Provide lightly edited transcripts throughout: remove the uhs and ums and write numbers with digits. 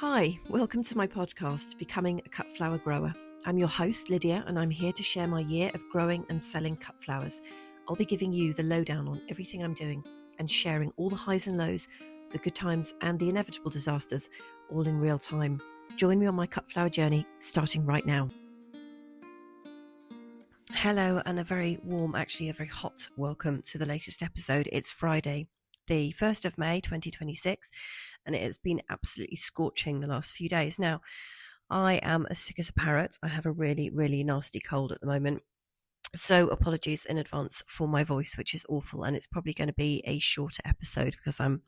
Hi, welcome to my podcast, Becoming a Cut Flower Grower. I'm your host, Lydia, and I'm here to share my year of growing and selling cut flowers. I'll be giving you the lowdown on everything I'm doing and sharing all the highs and lows, the good times and the inevitable disasters, all in real time. Join me on my cut flower journey, starting right now. Hello, and a very warm, actually a very hot welcome to the latest episode. It's Friday, the 1st of May, 2026, and it has been absolutely scorching the last few days. Now, I am as sick as a parrot. I have a really, really nasty cold at the moment. So apologies in advance for my voice, which is awful, and it's probably going to be a shorter episode because I'm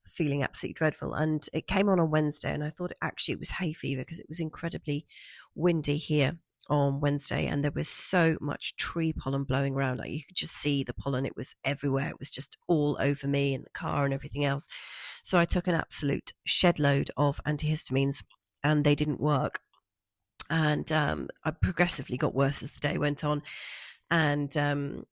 feeling absolutely dreadful. And it came on Wednesday, and I thought it was hay fever because it was incredibly windy here on Wednesday, and there was so much tree pollen blowing around. Like, you could just see the pollen. It was everywhere. It was just all over me and the car and everything else. So I took an absolute shed load of antihistamines, and they didn't work. And I progressively got worse as the day went on. And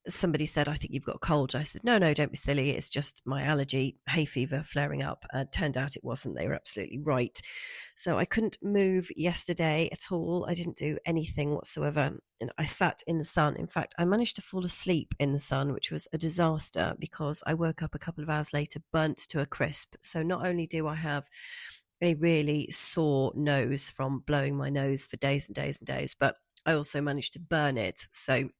somebody said, I think you've got a cold. I said, no, don't be silly. It's just my allergy, hay fever flaring up. Turned out it wasn't. They were absolutely right. So I couldn't move yesterday at all. I didn't do anything whatsoever. And I sat in the sun. In fact, I managed to fall asleep in the sun, which was a disaster because I woke up a couple of hours later, burnt to a crisp. So not only do I have a really sore nose from blowing my nose for days and days and days, but I also managed to burn it. So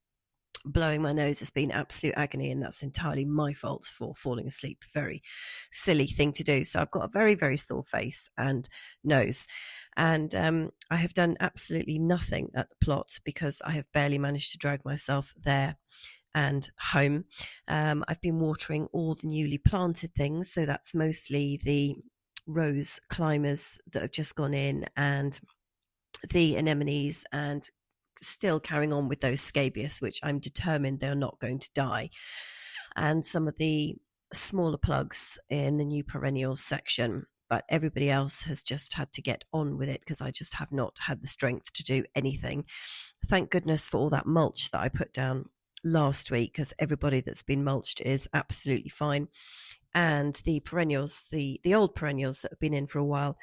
blowing my nose has been absolute agony, and that's entirely my fault for falling asleep. Very silly thing to do. So I've got a very, very sore face and nose, and I have done absolutely nothing at the plot because I have barely managed to drag myself there and home. I've been watering all the newly planted things, so that's mostly the rose climbers that have just gone in and the anemones, and still carrying on with those scabious, which I'm determined they're not going to die, and some of the smaller plugs in the new perennials section. But everybody else has just had to get on with it because I just have not had the strength to do anything. Thank goodness for all that mulch that I put down last week, because everybody that's been mulched is absolutely fine. And the perennials, the old perennials that have been in for a while,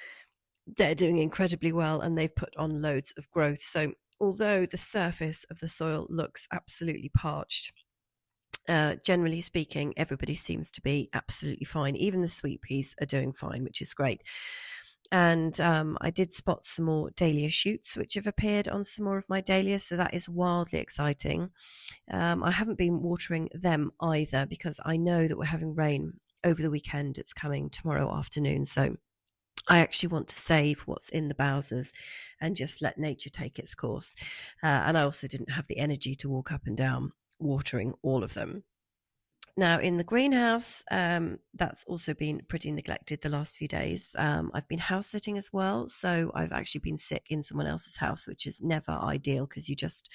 they're doing incredibly well, and they've put on loads of growth. So although the surface of the soil looks absolutely parched, generally speaking, everybody seems to be absolutely fine. Even the sweet peas are doing fine, which is great. And I did spot some more dahlia shoots which have appeared on some more of my dahlias, so that is wildly exciting. I haven't been watering them either because I know that we're having rain over the weekend. It's coming tomorrow afternoon, so I actually want to save what's in the bowsers and just let nature take its course. And I also didn't have the energy to walk up and down watering all of them. Now, in the greenhouse, that's also been pretty neglected the last few days. I've been house sitting as well, so I've actually been sick in someone else's house, which is never ideal because you just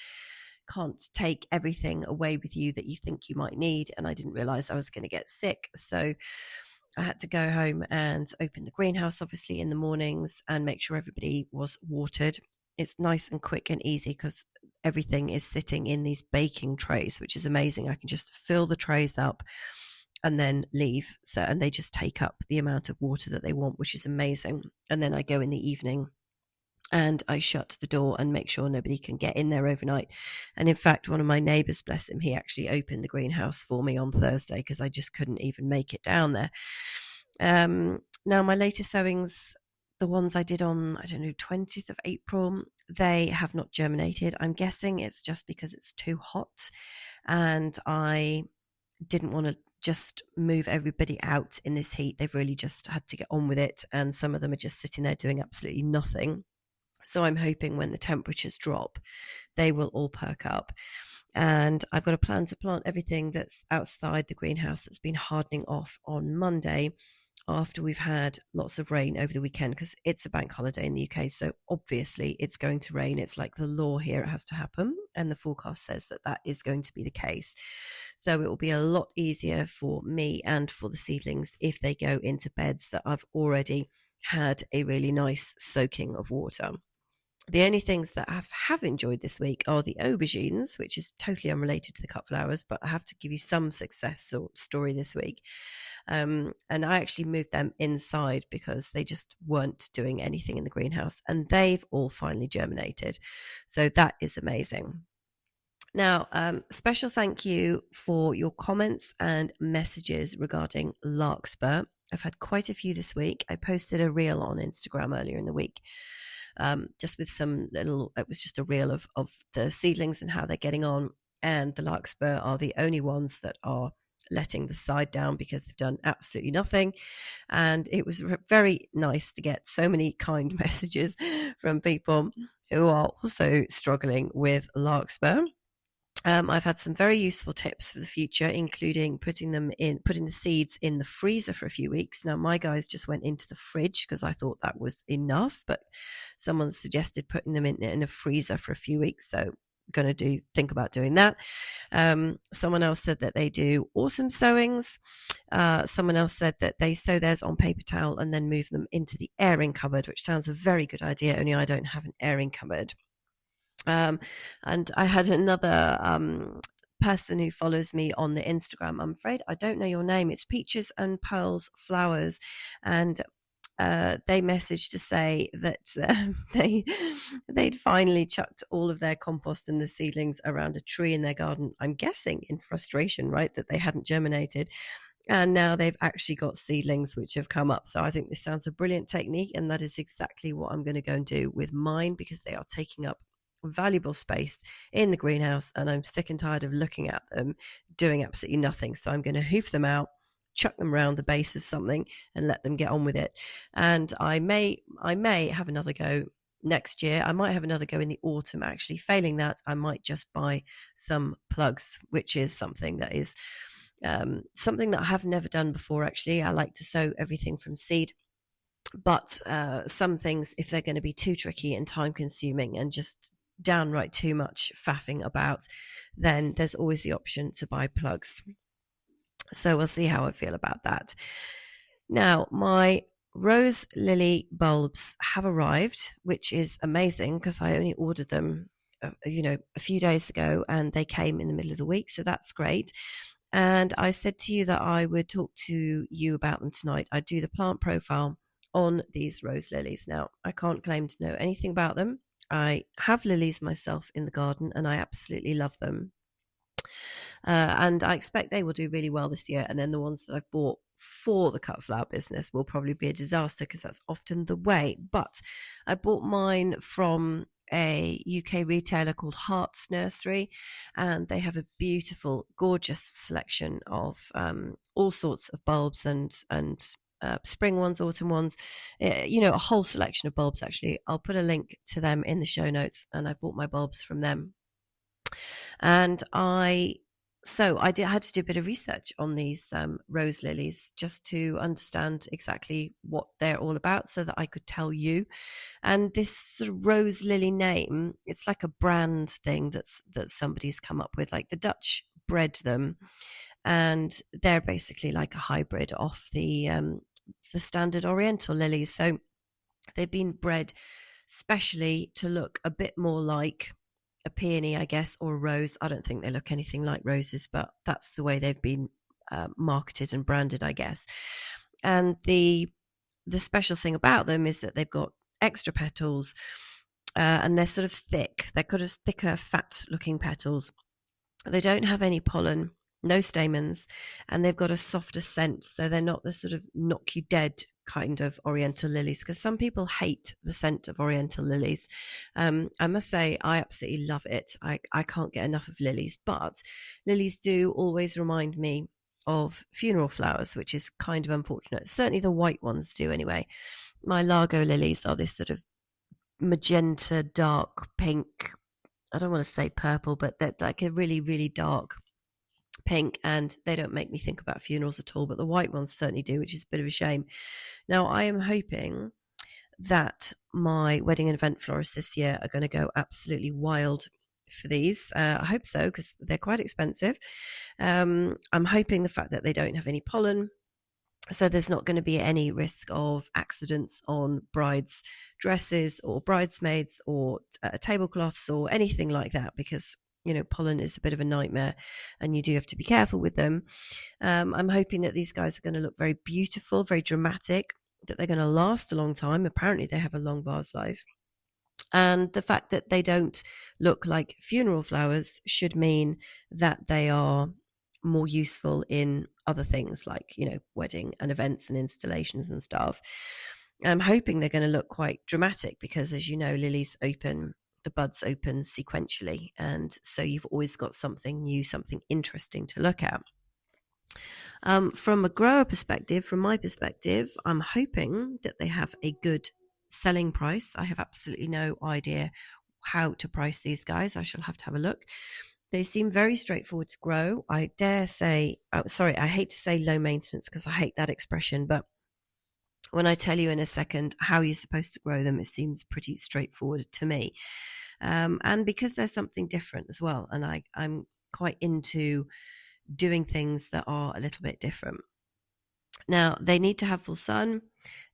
can't take everything away with you that you think you might need. And I didn't realize I was going to get sick, so I had to go home and open the greenhouse, obviously, in the mornings and make sure everybody was watered. It's nice and quick and easy because everything is sitting in these baking trays, which is amazing. I can just fill the trays up and then leave. And they just take up the amount of water that they want, which is amazing. And then I go in the evening and I shut the door and make sure nobody can get in there overnight. And in fact, one of my neighbours, bless him, he actually opened the greenhouse for me on Thursday because I just couldn't even make it down there. Now, my latest sowings, the ones I did on, 20th of April, they have not germinated. I'm guessing it's just because it's too hot, and I didn't want to just move everybody out in this heat. They've really just had to get on with it, and some of them are just sitting there doing absolutely nothing. So I'm hoping when the temperatures drop, they will all perk up. And I've got a plan to plant everything that's outside the greenhouse that's been hardening off on Monday after we've had lots of rain over the weekend, because it's a bank holiday in the UK. So obviously it's going to rain. It's like the law here. It has to happen. And the forecast says that that is going to be the case. So it will be a lot easier for me and for the seedlings if they go into beds that I've already had a really nice soaking of water. The only things that I have enjoyed this week are the aubergines, which is totally unrelated to the cut flowers, but I have to give you some success story this week. And I actually moved them inside because they just weren't doing anything in the greenhouse, and they've all finally germinated. So that is amazing. Now, special thank you for your comments and messages regarding Larkspur. I've had quite a few this week. I posted a reel on Instagram earlier in the week, just with some little, it was just a reel of the seedlings and how they're getting on. And the Larkspur are the only ones that are letting the side down because they've done absolutely nothing. And it was very nice to get so many kind messages from people who are also struggling with Larkspur. I've had some very useful tips for the future, including putting the seeds in the freezer for a few weeks. Now, my guys just went into the fridge because I thought that was enough, but someone suggested putting them in a freezer for a few weeks. So going to think about doing that. Someone else said that they do autumn sowings. Someone else said that they sow theirs on paper towel and then move them into the airing cupboard, which sounds a very good idea, only I don't have an airing cupboard. And I had another person who follows me on the Instagram. I'm afraid I don't know your name. It's Peaches and Pearls Flowers. And they messaged to say that they'd finally chucked all of their compost and the seedlings around a tree in their garden. I'm guessing in frustration, right, that they hadn't germinated. And now they've actually got seedlings which have come up. So I think this sounds a brilliant technique. And that is exactly what I'm going to go and do with mine, because they are taking up valuable space in the greenhouse, and I'm sick and tired of looking at them doing absolutely nothing. So I'm going to hoof them out, chuck them around the base of something, and let them get on with it. And I may have another go next year. I might have another go in the autumn, actually. Failing that, I might just buy some plugs, which is something that is something that I have never done before, actually. I like to sow everything from seed. But some things, if they're going to be too tricky and time consuming and just downright too much faffing about, then there's always the option to buy plugs. So we'll see how I feel about that. Now, my rose lily bulbs have arrived, which is amazing because I only ordered them a few days ago, and they came in the middle of the week, so that's great. And I said to you that I would talk to you about them tonight. I'd do the plant profile on these rose lilies. Now, I can't claim to know anything about them. I have lilies myself in the garden, and I absolutely love them. And I expect they will do really well this year. And then the ones that I've bought for the cut flower business will probably be a disaster, because that's often the way. But I bought mine from a UK retailer called Hearts Nursery, and they have a beautiful, gorgeous selection of all sorts of bulbs and spring ones, autumn ones, a whole selection of bulbs, actually. I'll put a link to them in the show notes, and I bought my bulbs from them. And I had to do a bit of research on these rose lilies, just to understand exactly what they're all about, so that I could tell you. And this sort of rose lily name, it's like a brand thing that somebody's come up with. Like the Dutch bred them, and they're basically like a hybrid off the standard oriental lilies. So they've been bred specially to look a bit more like a peony, I guess, or a rose. I don't think they look anything like roses, but that's the way they've been marketed and branded, I guess. And the special thing about them is that they've got extra petals, and they're sort of thick. They're kind of thicker, fat-looking petals. They don't have any pollen, no stamens, and they've got a softer scent, so they're not the sort of knock you dead kind of oriental lilies, because some people hate the scent of oriental lilies. I must say I absolutely love it. I can't get enough of lilies, but lilies do always remind me of funeral flowers, which is kind of unfortunate. Certainly the white ones do anyway. My Largo lilies are this sort of magenta, dark pink, I don't want to say purple, but they're like a really, really dark pink, and they don't make me think about funerals at all, but the white ones certainly do, which is a bit of a shame. Now, I am hoping that my wedding and event florists this year are going to go absolutely wild for these. I hope so, because they're quite expensive. I'm hoping the fact that they don't have any pollen So there's not going to be any risk of accidents on brides' dresses or bridesmaids or tablecloths or anything like that, because pollen is a bit of a nightmare and you do have to be careful with them. I'm hoping that these guys are going to look very beautiful, very dramatic, that they're going to last a long time. Apparently they have a long vase life. And the fact that they don't look like funeral flowers should mean that they are more useful in other things like, wedding and events and installations and stuff. I'm hoping they're going to look quite dramatic because, as you know, lilies open, the buds open sequentially. And so you've always got something new, something interesting to look at. From a grower perspective, from my perspective, I'm hoping that they have a good selling price. I have absolutely no idea how to price these guys. I shall have to have a look. They seem very straightforward to grow. I dare say, I hate to say low maintenance because I hate that expression, but when I tell you in a second how you're supposed to grow them, it seems pretty straightforward to me. And because there's something different as well, and I'm quite into doing things that are a little bit different. Now, they need to have full sun.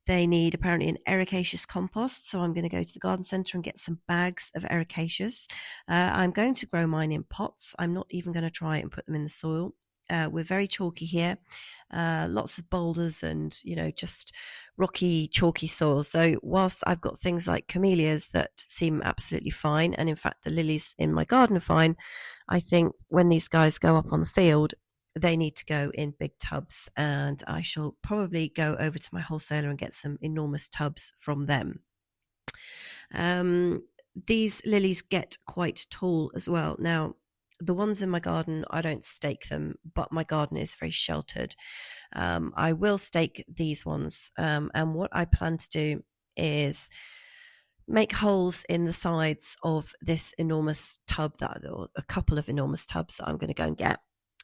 They need apparently an ericaceous compost. So I'm going to go to the garden centre and get some bags of ericaceous. I'm going to grow mine in pots. I'm not even going to try and put them in the soil. We're very chalky here. Lots of boulders and, just rocky, chalky soil. So whilst I've got things like camellias that seem absolutely fine, and in fact the lilies in my garden are fine, I think when these guys go up on the field, they need to go in big tubs, and I shall probably go over to my wholesaler and get some enormous tubs from them. These lilies get quite tall as well. Now, the ones in my garden, I don't stake them, but my garden is very sheltered. I will stake these ones, and what I plan to do is make holes in the sides of this enormous tub, or a couple of enormous tubs that I'm going to go and get,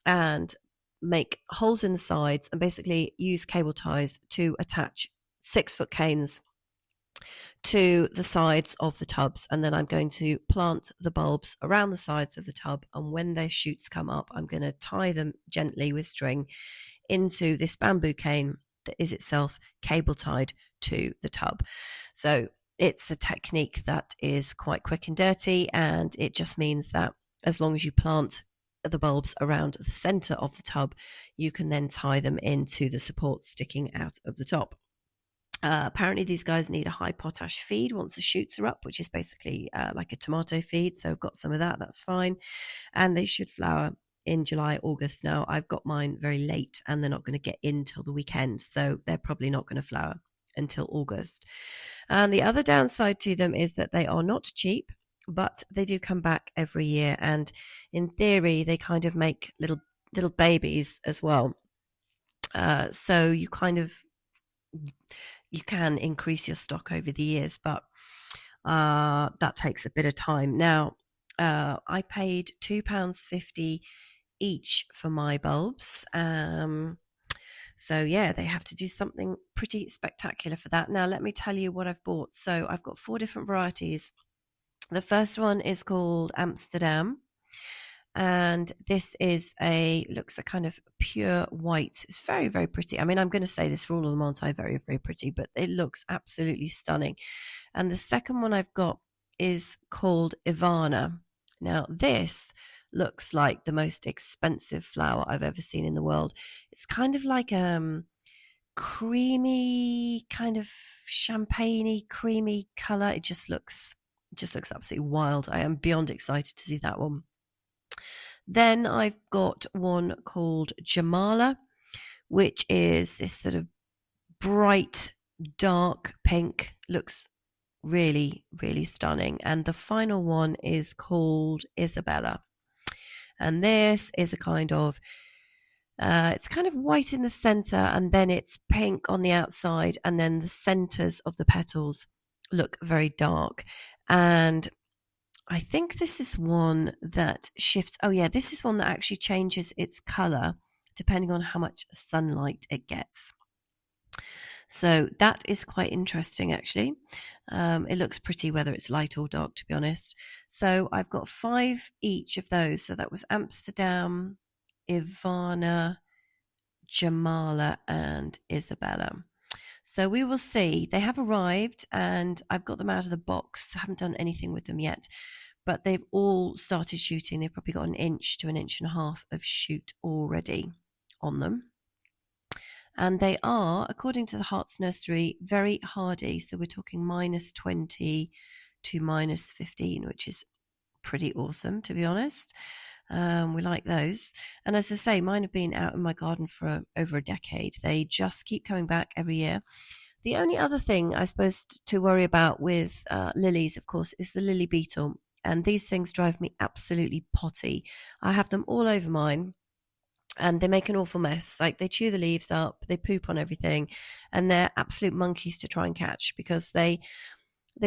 and make holes in the sides and basically use cable ties to attach 6-foot canes to the sides of the tubs. And then I'm going to plant the bulbs around the sides of the tub, and when their shoots come up, I'm going to tie them gently with string into this bamboo cane that is itself cable tied to the tub. So it's a technique that is quite quick and dirty, and it just means that as long as you plant the bulbs around the center of the tub, you can then tie them into the support sticking out of the top. Apparently these guys need a high potash feed once the shoots are up, which is basically like a tomato feed. So I've got some of that, that's fine. And they should flower in July, August. Now I've got mine very late and they're not going to get in till the weekend. So they're probably not going to flower until August. And the other downside to them is that they are not cheap, but they do come back every year. And in theory, they kind of make little babies as well. So you can increase your stock over the years, but that takes a bit of time. Now, I paid £2.50 each for my bulbs. So yeah, they have to do something pretty spectacular for that. Now, let me tell you what I've bought. So I've got 4 different varieties. The first one is called Amsterdam. And this looks a kind of pure white. It's very, very pretty. I mean, I'm going to say this for all of them, aren't I? Very, very pretty, but it looks absolutely stunning. And the second one I've got is called Ivana. Now, this looks like the most expensive flower I've ever seen in the world. It's kind of like creamy, kind of champagne-y, creamy color. It just looks absolutely wild. I am beyond excited to see that one. Then I've got one called Jamala, which is this sort of bright, dark pink. Looks really, really stunning. And the final one is called Isabella. And this is a kind of, it's kind of white in the center, and then it's pink on the outside, and then the centers of the petals look very dark. And I think this is one that shifts. Oh yeah, this is one that actually changes its color depending on how much sunlight it gets. So that is quite interesting, actually. It looks pretty whether it's light or dark, to be honest. So I've got 5 each of those. So that was Amsterdam, Ivana, Jamala and Isabella. So we will see. They have arrived and I've got them out of the box. I haven't done anything with them yet, but they've all started shooting. They've probably got an inch to an inch and a half of shoot already on them. And they are, according to the Hearts Nursery, very hardy. So we're talking -20 to -15, which is pretty awesome, to be honest. We like those. And as I say, mine have been out in my garden for over a decade. They just keep coming back every year. The only other thing I suppose to worry about with lilies, of course, is the lily beetle. And these things drive me absolutely potty. I have them all over mine. And they make an awful mess. Like, they chew the leaves up, they poop on everything, and they're absolute monkeys to try and catch, because they've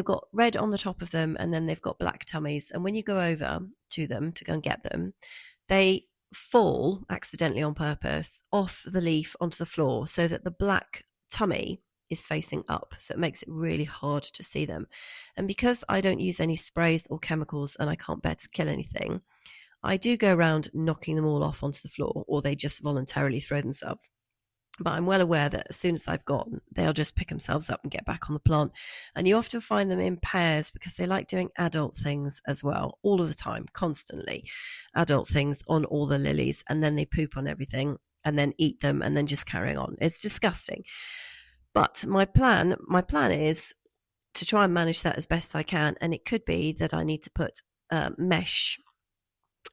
got red on the top of them, and then they've got black tummies. And when you go over to them to go and get them, they fall accidentally on purpose off the leaf onto the floor, so that the black tummy is facing up. So it makes it really hard to see them. And because I don't use any sprays or chemicals, and I can't bear to kill anything, I do go around knocking them all off onto the floor, or they just voluntarily throw themselves. But I'm well aware that as soon as I've gone, they'll just pick themselves up and get back on the plant. And you often find them in pairs, because they like doing adult things as well, all of the time, constantly. Adult things on all the lilies, and then they poop on everything and then eat them and then just carry on. It's disgusting. But my plan is to try and manage that as best I can. And it could be that I need to put mesh,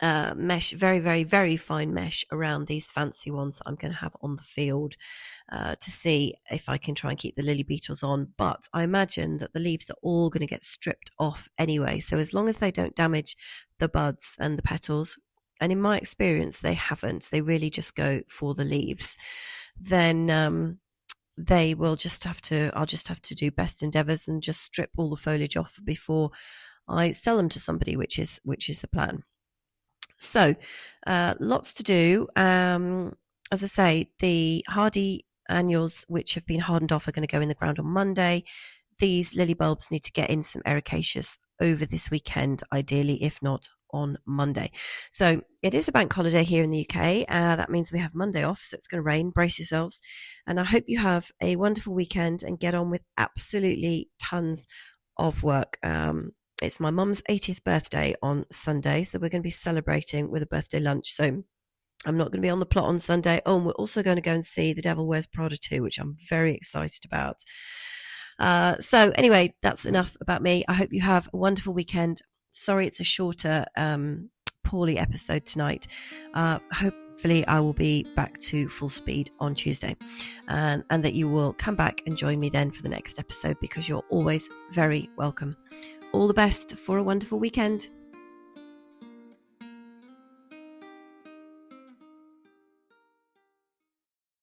very, very, very fine mesh around these fancy ones that I'm going to have on the field, to see if I can try and keep the lily beetles on. But I imagine that the leaves are all going to get stripped off anyway. So as long as they don't damage the buds and the petals, and in my experience, they haven't, they really just go for the leaves, then they will just have to, I'll just have to do best endeavors and just strip all the foliage off before I sell them to somebody, which is the plan. So lots to do. As I say, the hardy annuals, which have been hardened off, are going to go in the ground on Monday. These lily bulbs need to get in some ericaceous over this weekend, ideally, if not on Monday. So it is a bank holiday here in the UK. That means we have Monday off, so it's going to rain. Brace yourselves. And I hope you have a wonderful weekend and get on with absolutely tons of work. It's my mum's 80th birthday on Sunday, so we're going to be celebrating with a birthday lunch. So I'm not going to be on the plot on Sunday. Oh, and we're also going to go and see The Devil Wears Prada 2, which I'm very excited about. So anyway, that's enough about me. I hope you have a wonderful weekend. Sorry it's a shorter, poorly episode tonight. Hopefully I will be back to full speed on Tuesday, and that you will come back and join me then for the next episode, because you're always very welcome. All the best for a wonderful weekend.